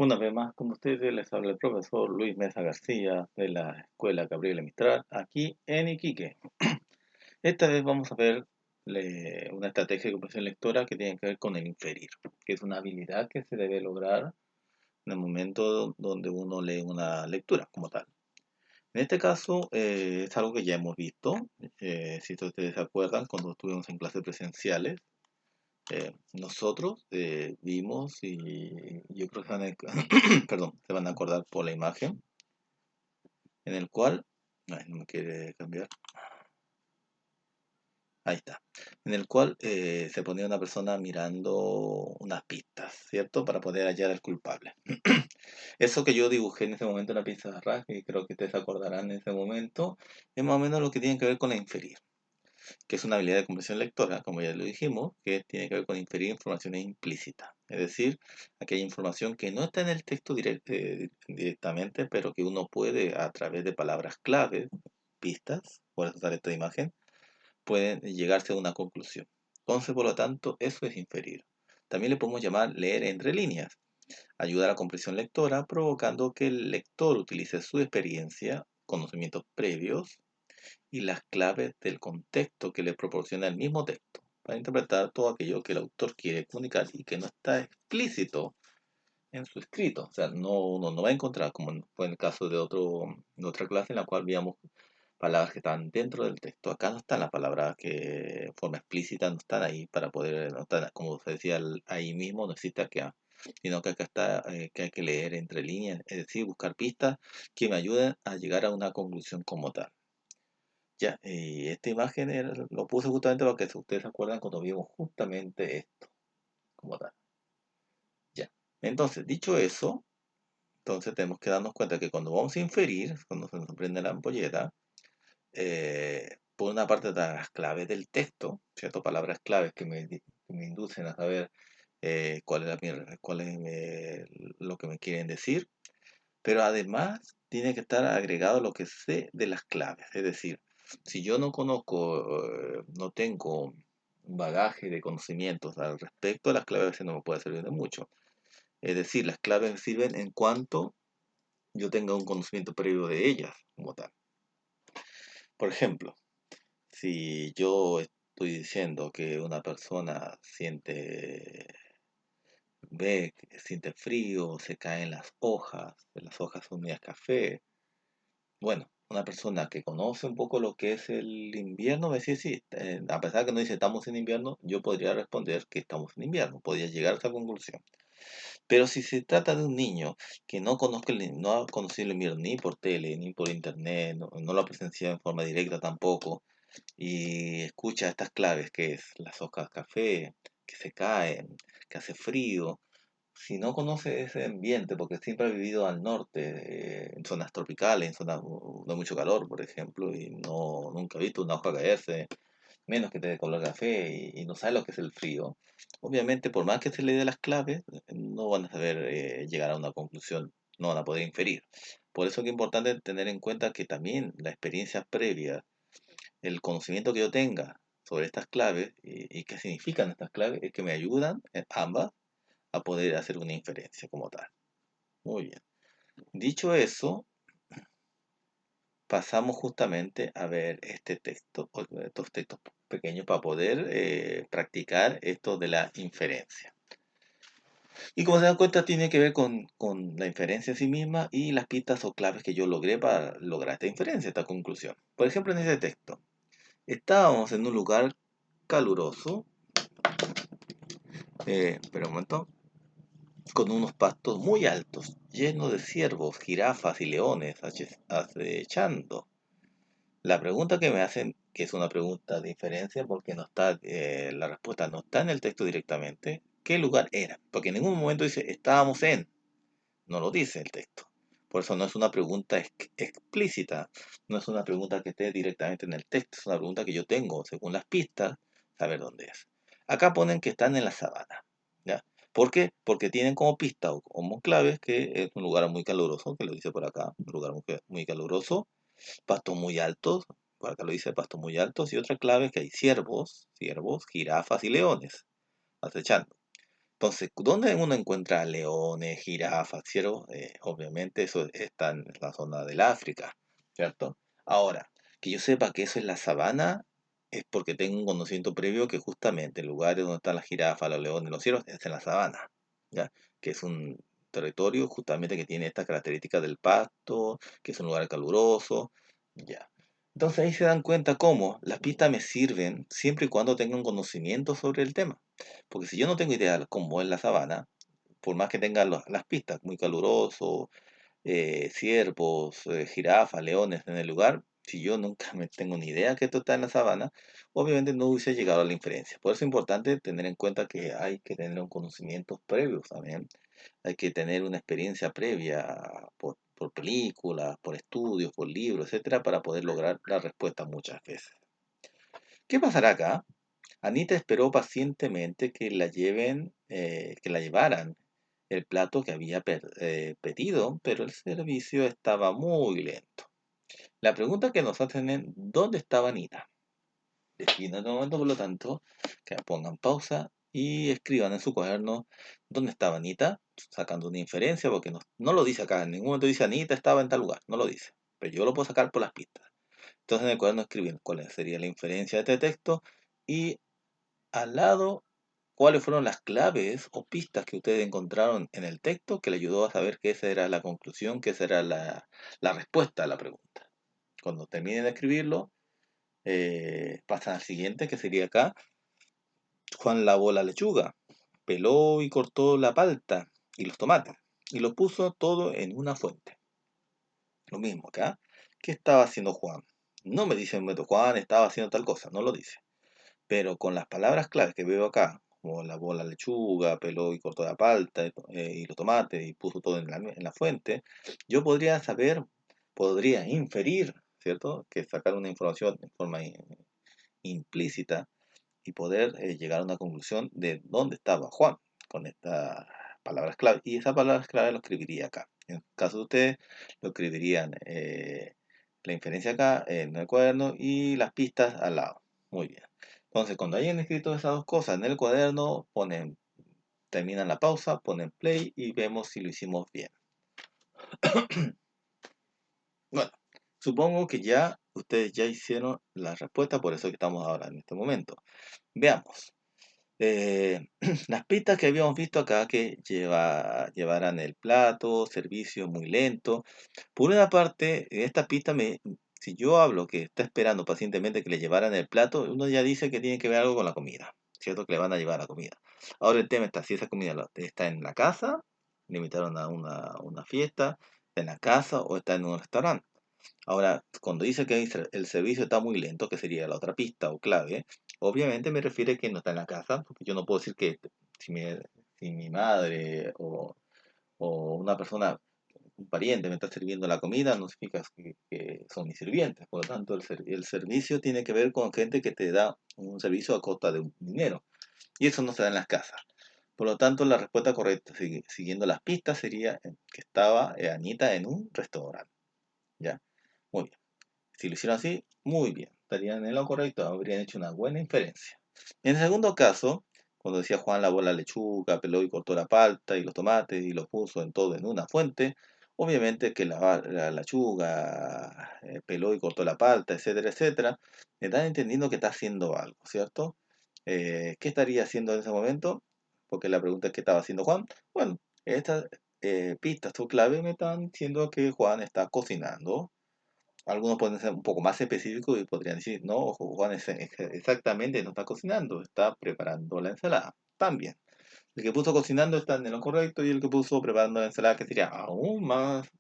Una vez más con ustedes les habla el profesor Luis Mesa García de la Escuela Gabriela Mistral, aquí en Iquique. Esta vez vamos a ver una estrategia de comprensión lectora que tiene que ver con el inferir, que es una habilidad que se debe lograr en el momento donde uno lee una lectura como tal. En este caso es algo que ya hemos visto, si ustedes se acuerdan, cuando estuvimos en clases presenciales, nosotros vimos y yo creo que perdón, se van a acordar por la imagen en el cual, ay, no me quiere cambiar, ahí está, en el cual se ponía una persona mirando unas pistas, ¿cierto? Para poder hallar al culpable. Eso que yo dibujé en ese momento en la pizarra, y creo que ustedes se acordarán en ese momento, es más o menos lo que tiene que ver con la inferir, que es una habilidad de comprensión lectora, como ya lo dijimos, que tiene que ver con inferir informaciones implícitas. Es decir, aquella información que no está en el texto directamente, pero que uno puede, a través de palabras claves, pistas, por usar esta imagen, pueden llegarse a una conclusión. Entonces, por lo tanto, eso es inferir. También le podemos llamar leer entre líneas. Ayuda a la comprensión lectora, provocando que el lector utilice su experiencia, conocimientos previos y las claves del contexto que le proporciona el mismo texto para interpretar todo aquello que el autor quiere comunicar y que no está explícito en su escrito. O sea, uno no va a encontrar, como fue en el caso de otra clase en la cual veíamos palabras que están dentro del texto. Acá no están las palabras que de forma explícita, no están ahí para poder, no están, como se decía ahí mismo, no existe acá, sino que acá está que hay que leer entre líneas, es decir, buscar pistas que me ayuden a llegar a una conclusión como tal. Ya, y esta imagen lo puse justamente para que ustedes se acuerdan cuando vimos justamente esto, como tal. Ya. Entonces, dicho eso, entonces tenemos que darnos cuenta que cuando vamos a inferir, cuando se nos prende la ampolleta, por una parte están las claves del texto, ¿cierto? Palabras claves que me inducen a saber cuál es lo que me quieren decir, pero además tiene que estar agregado lo que sé de las claves. Es decir, si yo no conozco, no tengo un bagaje de conocimientos al respecto, las claves a veces no me pueden servir de mucho. Es decir, las claves sirven en cuanto yo tenga un conocimiento previo de ellas, como tal. Por ejemplo, si yo estoy diciendo que una persona siente frío, se caen las hojas son medias café. Bueno, una persona que conoce un poco lo que es el invierno, me dice, sí, a pesar que no dice estamos en invierno, yo podría responder que estamos en invierno, podría llegar a esa conclusión. Pero si se trata de un niño que no ha conocido el invierno ni por tele, ni por internet, no lo ha presenciado en forma directa tampoco, y escucha estas claves que es las hojas café, que se caen, que hace frío, si no conoce ese ambiente, porque siempre ha vivido al norte, en zonas tropicales, en zonas de mucho calor, por ejemplo, y nunca ha visto una hoja caerse, menos que te dé color café, y no sabe lo que es el frío, obviamente, por más que se le dé las claves, no van a saber llegar a una conclusión, no van a poder inferir. Por eso que es importante tener en cuenta que también la experiencia previa, el conocimiento que yo tenga sobre estas claves y qué significan estas claves, es que me ayudan ambas a poder hacer una inferencia como tal. Muy bien. Dicho eso, pasamos justamente a ver este texto, o estos textos pequeños para poder practicar esto de la inferencia. Y como se dan cuenta, tiene que ver con la inferencia en sí misma y las pistas o claves que yo logré para lograr esta inferencia, esta conclusión. Por ejemplo, en ese texto, estábamos en un lugar caluroso, espera un momento, con unos pastos muy altos, llenos de ciervos, jirafas y leones acechando. La pregunta que me hacen, que es una pregunta de inferencia porque no está, la respuesta no está en el texto directamente, ¿qué lugar era? Porque en ningún momento dice estábamos en, no lo dice el texto. Por eso no es una pregunta explícita, no es una pregunta que esté directamente en el texto, es una pregunta que yo tengo, según las pistas, saber dónde es. Acá ponen que están en la sabana, ¿ya? ¿Por qué? Porque tienen como pista o como claves que es un lugar muy caluroso, que lo dice por acá, un lugar muy caluroso, pastos muy altos, por acá lo dice pastos muy altos, y otra clave es que hay ciervos, jirafas y leones acechando. Entonces, ¿dónde uno encuentra leones, jirafas, ciervos? Obviamente eso está en la zona del África, ¿cierto? Ahora, que yo sepa que eso es la sabana, es porque tengo un conocimiento previo que justamente el lugar donde están las jirafas, los leones, los ciervos, es en la sabana, ¿ya? Que es un territorio justamente que tiene estas características del pasto, que es un lugar caluroso, ¿ya? Entonces ahí se dan cuenta cómo las pistas me sirven siempre y cuando tengan conocimiento sobre el tema. Porque si yo no tengo idea de cómo es la sabana, por más que tenga las pistas, muy caluroso, ciervos, jirafas, leones en el lugar, si yo nunca me tengo ni idea que esto está en la sabana, obviamente no hubiese llegado a la inferencia. Por eso es importante tener en cuenta que hay que tener un conocimiento previo también. Hay que tener una experiencia previa por películas, por estudios, por libros, etcétera, para poder lograr la respuesta muchas veces. ¿Qué pasará acá? Anita esperó pacientemente que la llevaran el plato que había pedido, pero el servicio estaba muy lento. La pregunta que nos hacen es, ¿dónde estaba Anita? Definen en este momento, por lo tanto, que pongan pausa y escriban en su cuaderno dónde estaba Anita, sacando una inferencia, porque no lo dice acá, en ningún momento dice Anita estaba en tal lugar, no lo dice, pero yo lo puedo sacar por las pistas. Entonces en el cuaderno escriben cuál sería la inferencia de este texto y al lado cuáles fueron las claves o pistas que ustedes encontraron en el texto que le ayudó a saber que esa era la conclusión, que esa era la respuesta a la pregunta. Cuando terminen de escribirlo, pasan al siguiente, que sería acá. Juan lavó la lechuga, peló y cortó la palta y los tomates, y lo puso todo en una fuente. Lo mismo acá. ¿Qué estaba haciendo Juan? No me dice Juan estaba haciendo tal cosa, no lo dice. Pero con las palabras claves que veo acá, como lavó la lechuga, peló y cortó la palta y los tomates y puso todo en la fuente, yo podría saber, podría inferir, ¿cierto? Que sacar una información en forma implícita y poder llegar a una conclusión de dónde estaba Juan con estas palabras clave. Y esas palabras clave lo escribiría acá. En el caso de ustedes, lo escribirían la inferencia acá en el cuaderno y las pistas al lado. Muy bien. Entonces, cuando hayan escrito esas dos cosas en el cuaderno, terminan la pausa, ponen play y vemos si lo hicimos bien. Bueno, supongo que ya ustedes ya hicieron la respuesta, por eso que estamos ahora en este momento. Veamos. Las pistas que habíamos visto acá que llevaran el plato, servicio muy lento. Por una parte, esta pista si yo hablo que está esperando pacientemente que le llevaran el plato, uno ya dice que tiene que ver algo con la comida, ¿cierto? Que le van a llevar la comida. Ahora el tema está, si esa comida está en la casa, le invitaron a una fiesta, está en la casa o está en un restaurante. Ahora, cuando dice que el servicio está muy lento, que sería la otra pista o clave, obviamente me refiere que no está en la casa, porque yo no puedo decir que si mi madre o una persona, un pariente me está sirviendo la comida, no significa que son mis sirvientes. Por lo tanto, el servicio tiene que ver con gente que te da un servicio a costa de un dinero. Y eso no se da en las casas. Por lo tanto, la respuesta correcta, siguiendo las pistas, sería que estaba Anita en un restaurante. ¿Ya? Muy bien. Si lo hicieron así, muy bien. Estarían en lo correcto, habrían hecho una buena inferencia. En el segundo caso, cuando decía Juan lavó la lechuga, peló y cortó la palta y los tomates y los puso en todo en una fuente, obviamente que la lechuga, peló y cortó la palta, etcétera, etcétera, me están entendiendo que está haciendo algo, ¿cierto? ¿Qué estaría haciendo en ese momento? Porque la pregunta es ¿qué estaba haciendo Juan? Bueno, estas pistas o clave me están diciendo que Juan está cocinando. Algunos pueden ser un poco más específicos y podrían decir, no, Juan exactamente no está cocinando, está preparando la ensalada. También. El que puso cocinando está en lo correcto y el que puso preparando la ensalada, que sería aún más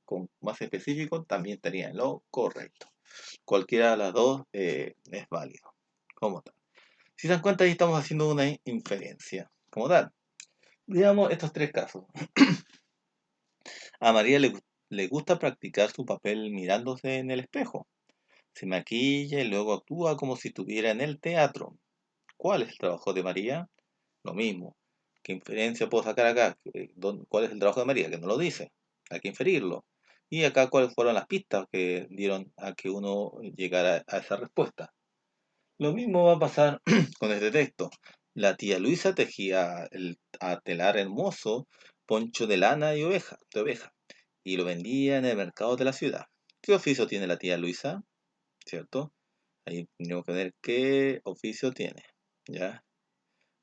específico, también estaría en lo correcto. Cualquiera de las dos es válido. Como tal. Si se dan cuenta, ahí estamos haciendo una inferencia. Como tal. Digamos estos tres casos. A María le gusta practicar su papel mirándose en el espejo. Se maquilla y luego actúa como si estuviera en el teatro. ¿Cuál es el trabajo de María? Lo mismo. ¿Qué inferencia puedo sacar acá? ¿Cuál es el trabajo de María? Que no lo dice. Hay que inferirlo. Y acá, ¿cuáles fueron las pistas que dieron a que uno llegara a esa respuesta? Lo mismo va a pasar con este texto. La tía Luisa tejía el a telar hermoso poncho de lana y de oveja, y lo vendía en el mercado de la ciudad. ¿Qué oficio tiene la tía Luisa? ¿Cierto? Ahí tenemos que ver qué oficio tiene. ¿Ya?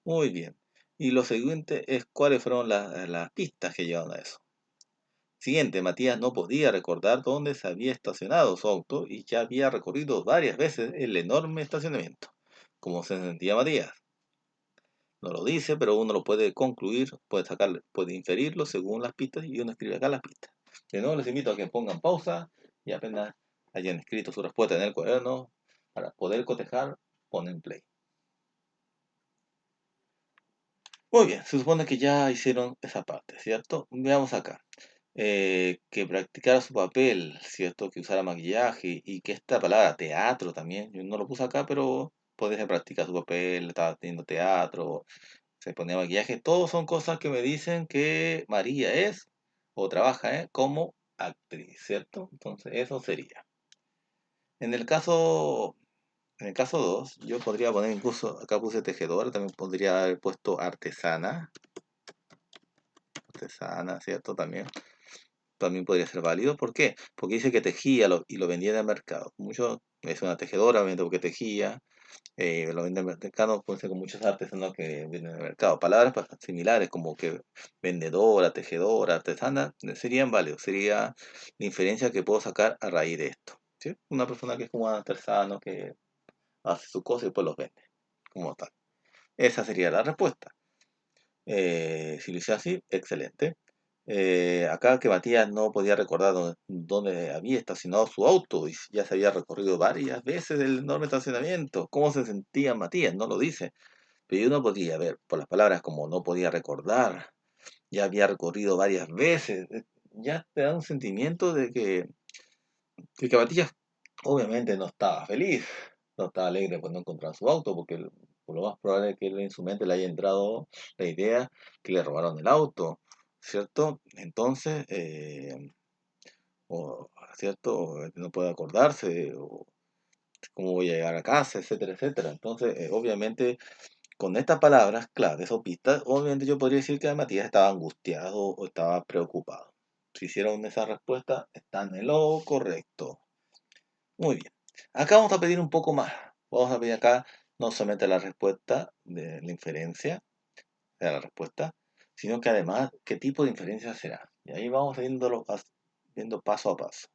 Muy bien. Y lo siguiente es cuáles fueron las pistas que llevaron a eso. Siguiente, Matías no podía recordar dónde se había estacionado su auto y ya había recorrido varias veces el enorme estacionamiento. ¿Cómo se sentía Matías? No lo dice, pero uno lo puede concluir, puede sacar, puede inferirlo según las pistas y uno escribe acá las pistas. De nuevo les invito a que pongan pausa y apenas hayan escrito su respuesta en el cuaderno para poder cotejar, ponen play. Muy bien, se supone que ya hicieron esa parte, ¿cierto? Veamos acá. Que practicara su papel, ¿cierto? Que usara maquillaje y que esta palabra teatro también, yo no lo puse acá, pero podría practicar su papel, estaba teniendo teatro, se ponía maquillaje, todos son cosas que me dicen que María es o trabaja como actriz, ¿cierto? Entonces eso sería. En el caso, en el caso 2 yo podría poner incluso, acá puse tejedora, también podría haber puesto artesana, ¿cierto? También podría ser válido. ¿Por qué? Porque dice que tejía y lo vendía en el mercado. Mucho, es una tejedora, obviamente porque tejía, lo vende en el mercado, puede ser con muchos artesanos que venden en el mercado. Palabras similares como que vendedora, tejedora, artesana, serían válidos. Sería la inferencia que puedo sacar a raíz de esto. ¿Sí? Una persona que es como un artesano que hace sus cosas y después los vende, como tal. Esa sería la respuesta. Si lo hice así, excelente. Acá que Matías no podía recordar dónde había estacionado su auto y ya se había recorrido varias veces el enorme estacionamiento. ¿Cómo se sentía Matías? No lo dice. Pero uno podía ver por las palabras como no podía recordar, ya había recorrido varias veces. Ya te da un sentimiento de que Matías obviamente no estaba feliz, no estaba alegre por no encontrar su auto, porque por lo más probable es que él en su mente le haya entrado la idea que le robaron el auto, ¿cierto? Entonces, o, ¿cierto? No puede acordarse, o cómo voy a llegar a casa, etcétera, etcétera. Entonces, obviamente, con estas palabras claves o pistas, obviamente yo podría decir que Matías estaba angustiado o estaba preocupado. Si hicieron esa respuesta, están en lo correcto. Muy bien. Acá vamos a pedir un poco más. Vamos a pedir acá no solamente la respuesta de la inferencia, de la respuesta, sino que además qué tipo de inferencia será. Y ahí vamos viendo paso a paso.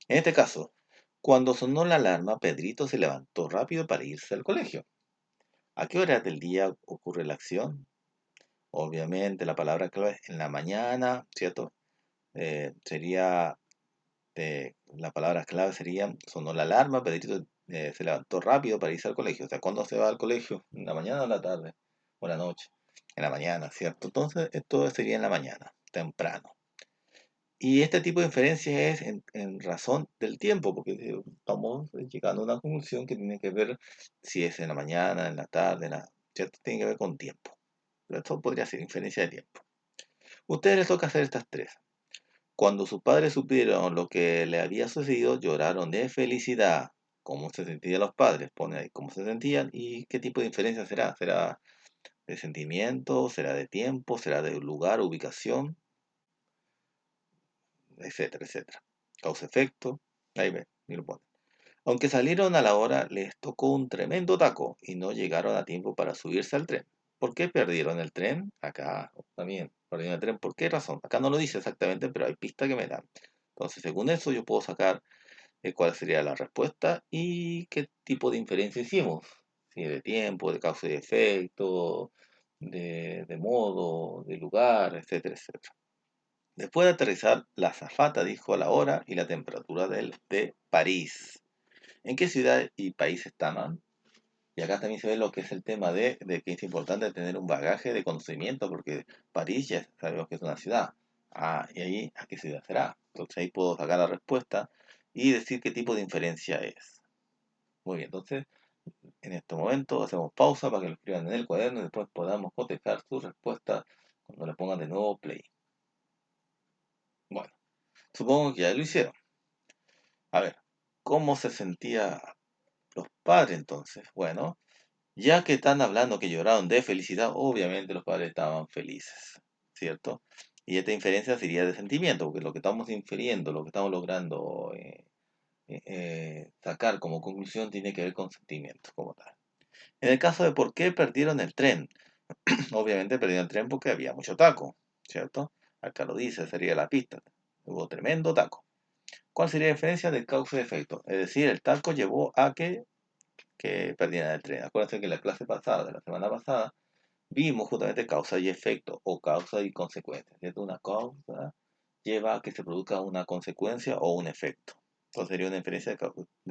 En este caso, cuando sonó la alarma, Pedrito se levantó rápido para irse al colegio. ¿A qué hora del día ocurre la acción? Obviamente la palabra clave en la mañana, ¿cierto? Sería las palabras clave serían, sonó la alarma, Pedrito se levantó rápido para irse al colegio. O sea, ¿cuándo se va al colegio? ¿En la mañana o en la tarde? ¿O en la noche? En la mañana, ¿cierto? Entonces, esto sería en la mañana, temprano. Y este tipo de inferencia es en razón del tiempo, porque estamos llegando a una conclusión que tiene que ver si es en la mañana, en la tarde, ¿cierto? Tiene que ver con tiempo. Pero esto podría ser inferencia de tiempo. A ustedes les toca hacer estas tres. Cuando sus padres supieron lo que le había sucedido, lloraron de felicidad. ¿Cómo se sentían los padres? Pone ahí cómo se sentían y qué tipo de inferencia será. ¿Será de sentimiento? ¿Será de tiempo? ¿Será de lugar, ubicación? Etcétera, etcétera. Causa-efecto. Ahí ven, y lo pone. Aunque salieron a la hora, les tocó un tremendo taco y no llegaron a tiempo para subirse al tren. ¿Por qué perdieron el tren? Acá también perdieron el tren. ¿Por qué razón? Acá no lo dice exactamente, pero hay pistas que me dan. Entonces, según eso, yo puedo sacar cuál sería la respuesta y qué tipo de inferencia hicimos. Si de tiempo, de causa y efecto, de modo, de lugar, etcétera, etcétera. Después de aterrizar, la azafata dijo la hora y la temperatura de París. ¿En qué ciudad y país estaban? Y acá también se ve lo que es el tema de que es importante tener un bagaje de conocimiento, porque París ya sabemos que es una ciudad. Ah, y ahí, ¿a qué ciudad será? Entonces ahí puedo sacar la respuesta y decir qué tipo de inferencia es. Muy bien, entonces en este momento hacemos pausa para que lo escriban en el cuaderno y después podamos cotejar su respuesta cuando le pongan de nuevo play. Bueno, supongo que ya lo hicieron. A ver, ¿cómo se sentía los padres entonces? Bueno, Ya que están hablando que lloraron de felicidad, obviamente los padres estaban felices, ¿cierto? Y esta inferencia sería de sentimiento, porque lo que estamos infiriendo, lo que estamos logrando sacar como conclusión tiene que ver con sentimientos como tal. En el caso de por qué perdieron el tren, obviamente perdieron el tren porque había mucho taco, ¿cierto? Acá lo dice, sería la pista. Hubo tremendo taco. ¿Cuál sería la diferencia del causa y efecto? Es decir, el taco llevó a que perdieran el tren. Acuérdense que en la clase pasada, de la semana pasada, vimos justamente causa y efecto, o causa y consecuencia, ¿cierto? Una causa lleva a que se produzca una consecuencia o un efecto. Entonces sería una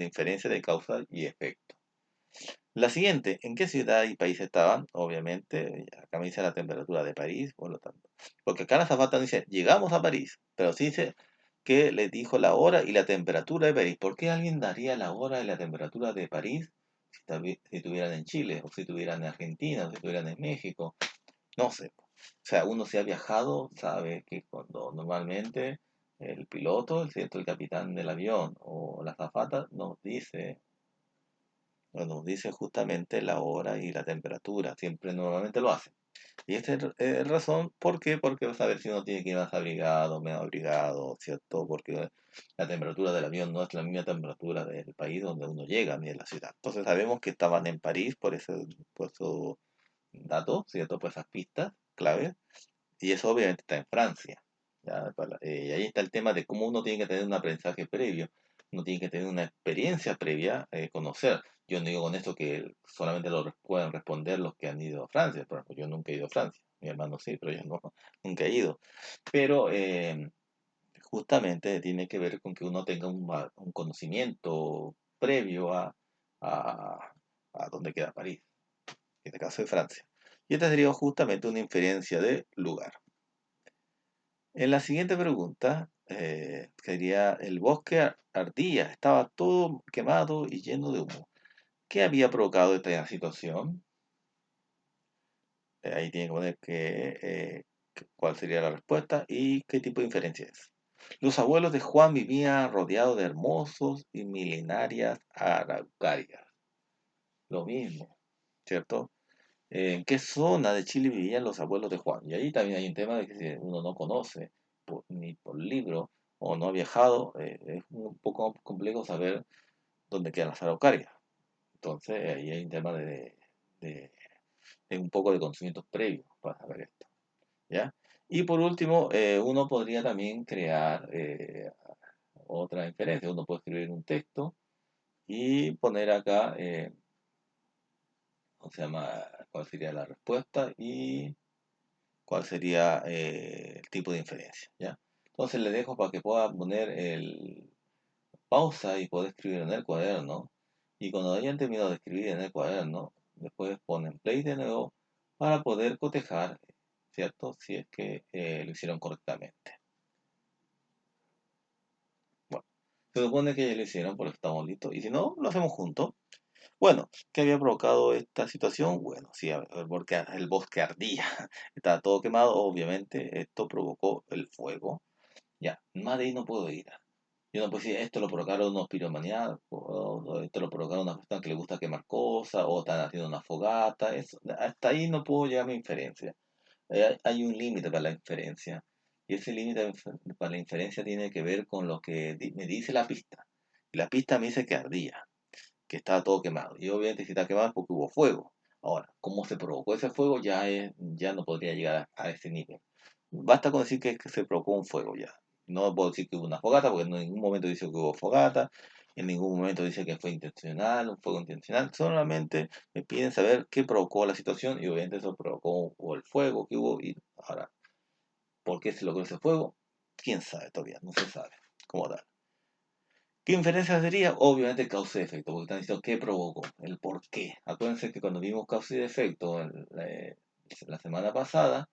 inferencia de causa y efecto. La siguiente, ¿en qué ciudad y país estaban? Obviamente, acá me dice la temperatura de París, por lo tanto. Porque acá la azafata dice, llegamos a París, pero sí dice que le dijo la hora y la temperatura de París. ¿Por qué alguien daría la hora y la temperatura de París si estuvieran en Chile, o si estuvieran en Argentina, o si estuvieran en México? No sé. O sea, uno si ha viajado sabe que cuando normalmente el piloto, ¿cierto? El capitán del avión o la azafata nos dice justamente la hora y la temperatura, siempre normalmente lo hace. Y esta es razón, ¿por qué? Porque vas a ver si uno tiene que ir más abrigado, menos abrigado, ¿cierto? Porque la temperatura del avión no es la misma temperatura del país donde uno llega, ni de la ciudad. Entonces sabemos que estaban en París por ese dato, ¿cierto? Por esas pistas claves. Y eso obviamente está en Francia. ¿Ya? Y ahí está el tema de cómo uno tiene que tener un aprendizaje previo, uno tiene que tener una experiencia previa, conocer. Yo no digo con esto que solamente puedan responder los que han ido a Francia. Por ejemplo, yo nunca he ido a Francia. Mi hermano sí, pero yo no, nunca he ido. Pero justamente tiene que ver con que uno tenga un conocimiento previo a, a dónde queda París, en este caso de Francia. Y esta sería justamente una inferencia de lugar. En la siguiente pregunta, sería, el bosque ardía, estaba todo quemado y lleno de humo. ¿Qué había provocado esta situación? Ahí tiene que poner cuál sería la respuesta y qué tipo de inferencia es. Los abuelos de Juan vivían rodeados de hermosos y milenarias araucarias. Lo mismo, ¿cierto? ¿En qué zona de Chile vivían los abuelos de Juan? Y ahí también hay un tema de que si uno no conoce ni por libro o no ha viajado, es un poco complejo saber dónde quedan las araucarias. Entonces ahí hay un tema de- de un poco de conocimientos previos para saber esto, ¿ya? Y por último, uno podría también crear otra inferencia. Uno puede escribir un texto y poner acá, ¿cómo se llama? ¿Cuál sería la respuesta? Y cuál sería el tipo de inferencia, ¿ya? Entonces le dejo para que pueda poner el pausa y poder escribir en el cuaderno. Y cuando hayan terminado de escribir en el cuaderno, después ponen play de nuevo para poder cotejar, ¿cierto? Si es que lo hicieron correctamente. Bueno, se supone que ya lo hicieron porque estamos listos. Y si no, lo hacemos juntos. Bueno, ¿qué había provocado esta situación? Bueno, sí, el bosque ardía, estaba todo quemado, obviamente, esto provocó el fuego. Ya, más de ahí no puedo ir. Yo no puedo decir, esto lo provocaron unos piromaníacos, o esto lo provocaron unas personas que les gusta quemar cosas, o están haciendo una fogata, hasta ahí no puedo llegar a mi inferencia. Hay un límite para la inferencia, y ese límite para la inferencia tiene que ver con lo que me dice la pista. Y la pista me dice que ardía, que estaba todo quemado. Y obviamente si está quemado es porque hubo fuego. Ahora, ¿cómo se provocó ese fuego? Ya no podría llegar a ese nivel. Basta con decir que se provocó un fuego ya. No puedo decir que hubo una fogata, porque en ningún momento dice que hubo fogata, en ningún momento dice que fue intencional, un fuego intencional. Solamente me piden saber qué provocó la situación y obviamente eso provocó o el fuego que hubo. Y ahora, ¿por qué se logró ese fuego? ¿Quién sabe todavía? No se sabe como tal. ¿Qué inferencia sería? Obviamente causa y efecto, porque están diciendo qué provocó, el por qué. Acuérdense que cuando vimos causa y efecto la semana pasada,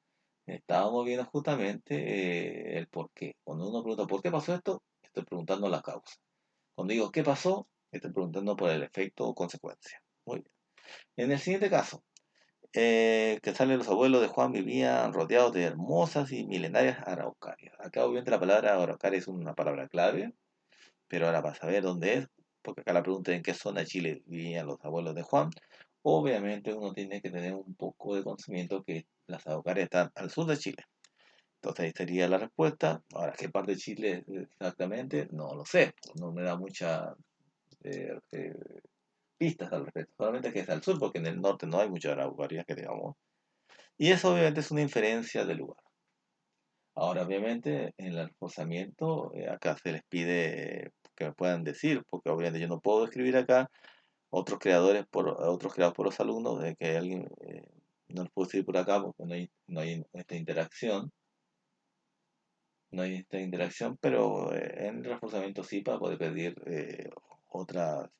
estábamos viendo justamente el por qué. Cuando uno pregunta por qué pasó esto, estoy preguntando la causa. Cuando digo qué pasó, estoy preguntando por el efecto o consecuencia. Muy bien. En el siguiente caso, que sale los abuelos de Juan vivían rodeados de hermosas y milenarias araucarias. Acá obviamente la palabra araucaria es una palabra clave, pero ahora para saber dónde es, porque acá la pregunta es en qué zona de Chile vivían los abuelos de Juan, obviamente uno tiene que tener un poco de conocimiento que las araucarias están al sur de Chile. Entonces ahí sería la respuesta. Ahora, ¿qué parte de Chile exactamente? No lo sé. No me da muchas pistas al respecto. Solamente que es al sur, porque en el norte no hay muchas araucarias que digamos. Y eso obviamente es una inferencia del lugar. Ahora, obviamente, en el reforzamiento, acá se les pide que me puedan decir, porque obviamente yo no puedo escribir acá otros creados por los alumnos, de que alguien no los puedo escribir por acá porque no hay esta interacción, no hay esta interacción, pero en el reforzamiento sí para poder pedir otras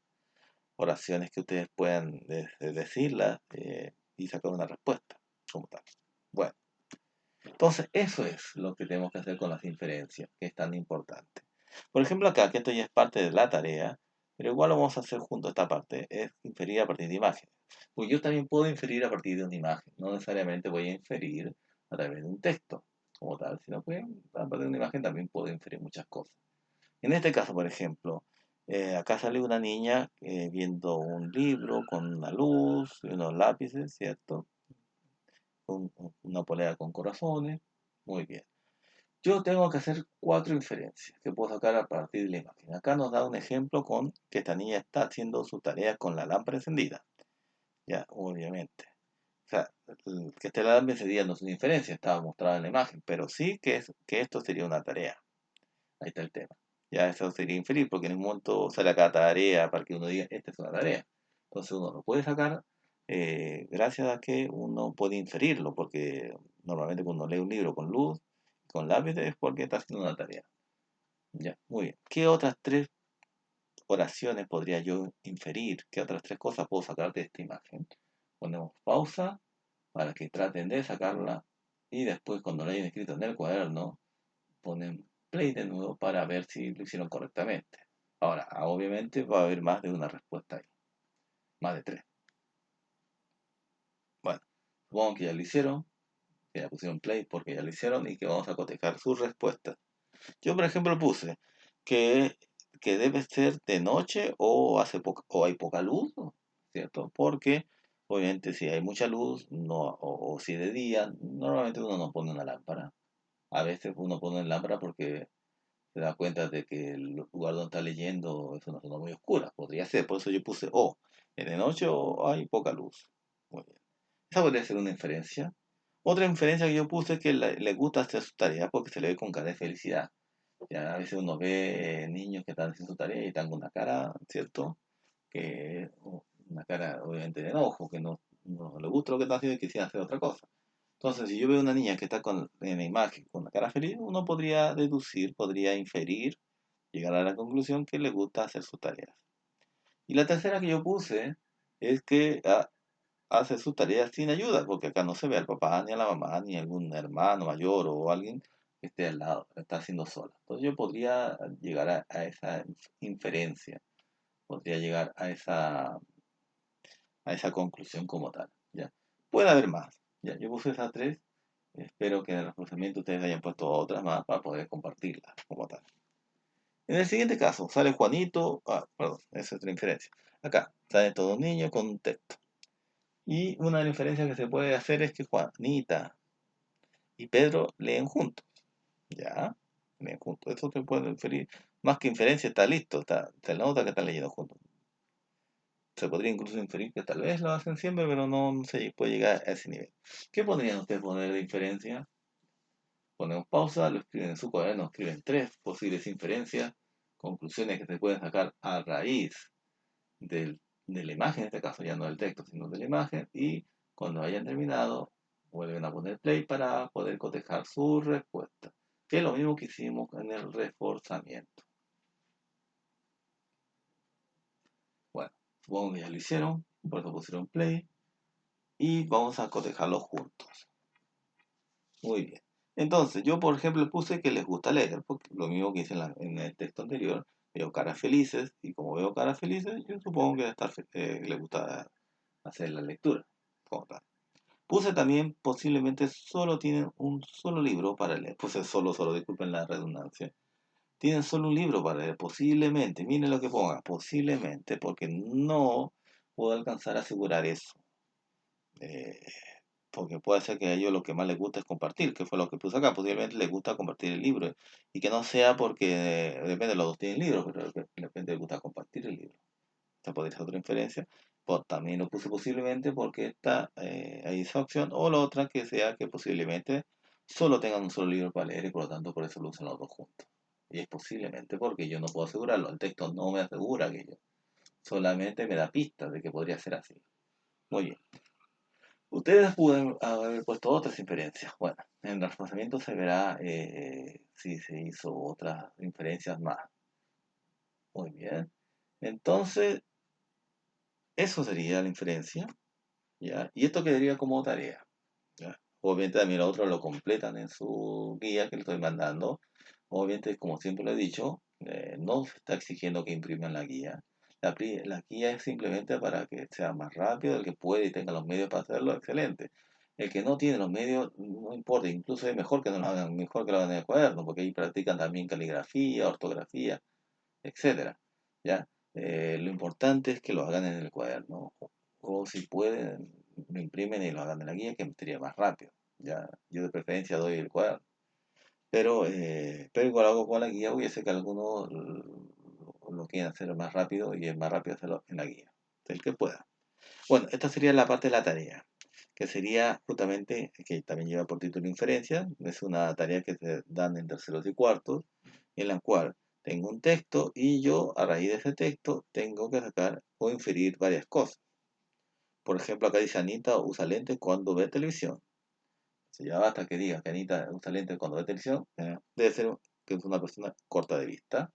oraciones que ustedes puedan decirlas y sacar una respuesta como tal. Bueno. Entonces, eso es lo que tenemos que hacer con las inferencias, que es tan importante. Por ejemplo, acá, que esto ya es parte de la tarea, pero igual lo vamos a hacer junto a esta parte, es inferir a partir de imágenes. Pues yo también puedo inferir a partir de una imagen, no necesariamente voy a inferir a través de un texto como tal, sino que a partir de una imagen también puedo inferir muchas cosas. En este caso, por ejemplo, acá sale una niña viendo un libro con una luz y unos lápices, ¿cierto? Una polera con corazones. Muy bien. Yo tengo que hacer 4 inferencias que puedo sacar a partir de la imagen. Acá nos da un ejemplo con que esta niña está haciendo su tarea con la lámpara encendida. Ya, obviamente. O sea, que esté la lámpara encendida no es una inferencia, estaba mostrada en la imagen, pero sí que esto sería una tarea. Ahí está el tema. Ya eso sería inferir, porque en un momento sale acá tarea para que uno diga, esta es una tarea. Entonces uno lo puede sacar gracias a que uno puede inferirlo, porque normalmente cuando uno lee un libro con luz, con lápiz, es porque está haciendo una tarea. Ya, muy bien. ¿Qué otras 3 oraciones podría yo inferir? ¿Qué otras 3 cosas puedo sacar de esta imagen? Ponemos pausa para que traten de sacarla y después cuando lo hayan escrito en el cuaderno, ponen play de nuevo para ver si lo hicieron correctamente. Ahora, obviamente va a haber más de una respuesta ahí, más de 3. Bueno, supongo que ya lo hicieron, que ya pusieron play porque ya lo hicieron y que vamos a cotejar sus respuestas. Yo, por ejemplo, puse que, que debe ser de noche o, o hay poca luz, ¿no? ¿Cierto? Porque obviamente si hay mucha luz o si de día, normalmente uno no pone una lámpara. A veces uno pone una lámpara porque se da cuenta de que el lugar donde está leyendo es una zona muy oscura. Podría ser, por eso yo puse O. En de noche o hay poca luz. Muy bien. Esa podría ser una inferencia. Otra inferencia que yo puse es que le gusta hacer su tarea porque se le ve con cara de felicidad. Ya a veces uno ve niños que están haciendo su tarea y están con una cara, ¿cierto? Que una cara obviamente de enojo, que no le gusta lo que están haciendo y quisiera hacer otra cosa. Entonces, si yo veo una niña que está en la imagen con una cara feliz, uno podría deducir, podría inferir, llegar a la conclusión que le gusta hacer sus tareas. Y la tercera que yo puse es que hace sus tareas sin ayuda, porque acá no se ve al papá, ni a la mamá, ni algún hermano mayor o alguien que esté al lado, está haciendo sola. Entonces yo podría llegar a esa inferencia, podría llegar a esa conclusión como tal. ¿Ya? Puede haber más. ¿Ya? Yo puse esas 3. Espero que en el reforzamiento ustedes hayan puesto otras más para poder compartirlas como tal. En el siguiente caso, sale Juanito. Perdón, esa es otra inferencia. Acá, salen todos niños con un texto. Y una de las inferencias que se puede hacer es que Juanita y Pedro leen juntos. ¿Ya? Leen juntos. Eso se puede inferir. Más que inferencia, está listo. Se nota que están leyendo juntos. Se podría incluso inferir que tal vez lo hacen siempre, pero no se puede llegar a ese nivel. ¿Qué podrían ustedes poner de inferencia? Ponemos pausa, lo escriben en su cuaderno, escriben 3 posibles inferencias, conclusiones que se pueden sacar a raíz de la imagen, en este caso ya no del texto, sino de la imagen, y cuando hayan terminado, vuelven a poner play para poder cotejar su respuesta, que es lo mismo que hicimos en el reforzamiento. Bueno, supongo que ya lo hicieron, por eso pusieron play, y vamos a cotejarlos juntos. Muy bien. Entonces, yo por ejemplo puse que les gusta leer, porque lo mismo que hice en el texto anterior, veo caras felices, y como veo caras felices, yo supongo que les gusta hacer la lectura, como tal. Puse también, posiblemente solo tienen un solo libro para leer. Puse solo, disculpen la redundancia. Tienen solo un libro para leer, posiblemente, miren lo que ponga, posiblemente, porque no puedo alcanzar a asegurar eso. Eh, Porque puede ser que a ellos lo que más les gusta es compartir, que fue lo que puse acá. Posiblemente les gusta compartir el libro. Y que no sea porque, depende, los dos tienen libros, pero de repente les gusta compartir el libro. Esta podría ser otra inferencia. Pues también lo puse posiblemente porque hay esa opción. O la otra que sea que posiblemente solo tengan un solo libro para leer y por lo tanto por eso lo usan los dos juntos. Y es posiblemente porque yo no puedo asegurarlo. El texto no me asegura aquello. Solamente me da pistas de que podría ser así. Muy bien. Ustedes pueden haber puesto otras inferencias. Bueno, en el razonamiento se verá si se hizo otras inferencias más. Muy bien. Entonces, eso sería la inferencia. ¿Ya? Y esto quedaría como tarea. ¿Ya? Obviamente también los otros lo completan en su guía que le estoy mandando. Obviamente, como siempre lo he dicho, no se está exigiendo que impriman la guía. La guía es simplemente para que sea más rápido, el que puede y tenga los medios para hacerlo, excelente. El que no tiene los medios, no importa, incluso es mejor que no lo hagan, mejor que lo hagan en el cuaderno, porque ahí practican también caligrafía, ortografía, etcétera. ¿Ya? Lo importante es que lo hagan en el cuaderno, o si pueden, lo imprimen y lo hagan en la guía, que sería más rápido. ¿Ya? Yo de preferencia doy el cuaderno. Pero igual hago con la guía, porque sé que algunos lo quieren hacer más rápido y es más rápido hacerlo en la guía, el que pueda. Bueno, esta sería la parte de la tarea, que sería justamente, que también lleva por título inferencia, es una tarea que se dan en terceros y cuartos, en la cual tengo un texto y yo a raíz de ese texto tengo que sacar o inferir varias cosas. Por ejemplo, acá dice Anita usa lentes cuando ve televisión. Ya basta que diga que Anita usa lentes cuando ve televisión, debe ser que es una persona corta de vista,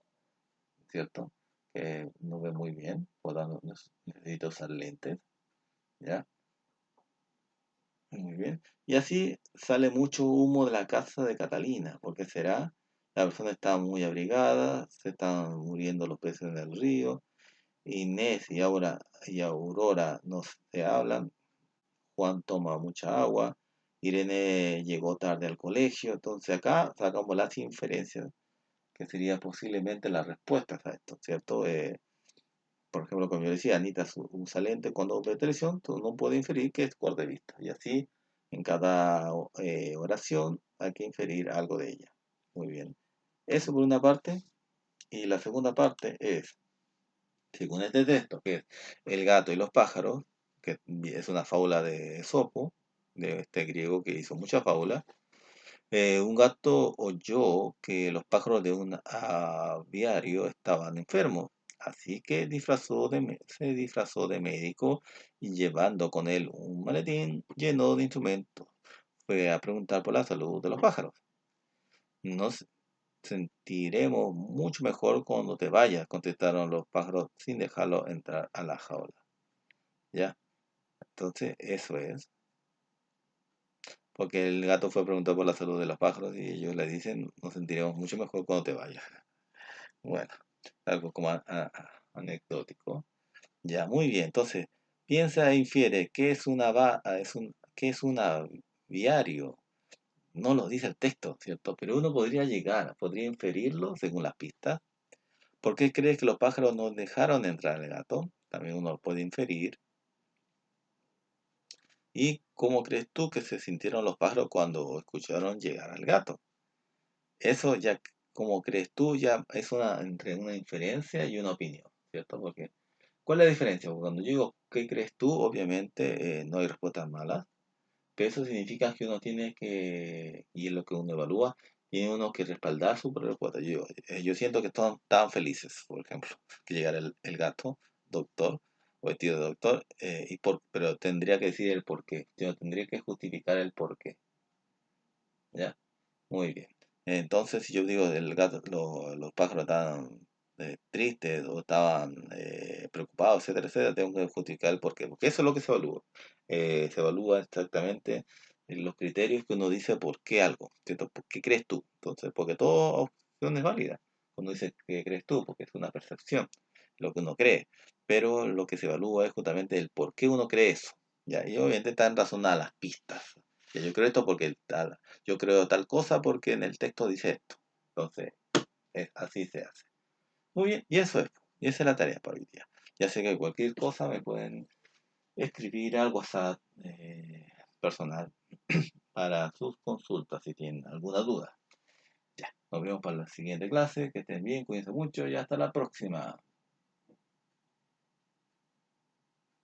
¿cierto? Que no ve muy bien, por lo tanto necesita usar lentes, ¿ya? Muy bien. Y así sale mucho humo de la casa de Catalina. ¿Por qué será? La persona está muy abrigada, se están muriendo los peces en el río. Inés y Aurora no se hablan. Juan toma mucha agua. Irene llegó tarde al colegio. Entonces acá sacamos las inferencias, que serían posiblemente las respuestas a esto, ¿cierto? Por ejemplo, como yo decía, Anita usa lente cuando ve televisión, tú no puedes inferir que es corte de vista. Y así, en cada oración hay que inferir algo de ella. Muy bien. Eso por una parte. Y la segunda parte es, según este texto, que es El gato y los pájaros, que es una fábula de Esopo, de este griego que hizo muchas fábulas. Un gato oyó que los pájaros de un aviario estaban enfermos, así que se disfrazó de médico y llevando con él un maletín lleno de instrumentos, fue a preguntar por la salud de los pájaros. Nos sentiremos mucho mejor cuando te vayas, contestaron los pájaros sin dejarlo entrar a la jaula. ¿Ya? Entonces, eso es. Porque el gato fue a preguntar por la salud de los pájaros y ellos le dicen, nos sentiremos mucho mejor cuando te vayas. Bueno, algo como anecdótico. Ya, muy bien. Entonces, piensa e infiere qué es qué es un aviario. No lo dice el texto, ¿cierto? Pero uno podría inferirlo según las pistas. ¿Por qué crees que los pájaros no dejaron entrar al gato? También uno lo puede inferir. ¿Y cómo crees tú que se sintieron los pájaros cuando escucharon llegar al gato? Eso ya, como crees tú, ya es entre una inferencia y una opinión, ¿cierto? Porque, ¿cuál es la diferencia? Porque cuando yo digo, ¿qué crees tú? Obviamente no hay respuestas malas, pero eso significa que uno tiene que, y es lo que uno evalúa, tiene uno que respaldar su propia respuesta. Yo siento que estaban felices, por ejemplo, que llegara el gato, doctor, o el tío de doctor, pero tendría que decir el por qué. Yo tendría que justificar el por qué, ¿ya? Muy bien. Entonces, si yo digo el gato, los pájaros estaban tristes o estaban preocupados, etcétera, etcétera, tengo que justificar el porqué, porque eso es lo que se evalúa. Se evalúa exactamente en los criterios que uno dice por qué algo, ¿cierto? ¿Por qué crees tú? Entonces, porque toda opción es válida. Cuando dice qué crees tú, porque es una percepción, lo que uno cree. Pero lo que se evalúa es justamente el por qué uno cree eso. ¿Ya? Y obviamente están razonadas las pistas. Ya, yo creo esto porque yo creo tal cosa porque en el texto dice esto. Entonces, así se hace. Muy bien, y eso es. Y esa es la tarea para hoy día. Ya sé que cualquier cosa me pueden escribir al WhatsApp personal para sus consultas si tienen alguna duda. Ya, nos vemos para la siguiente clase, que estén bien, cuídense mucho y hasta la próxima.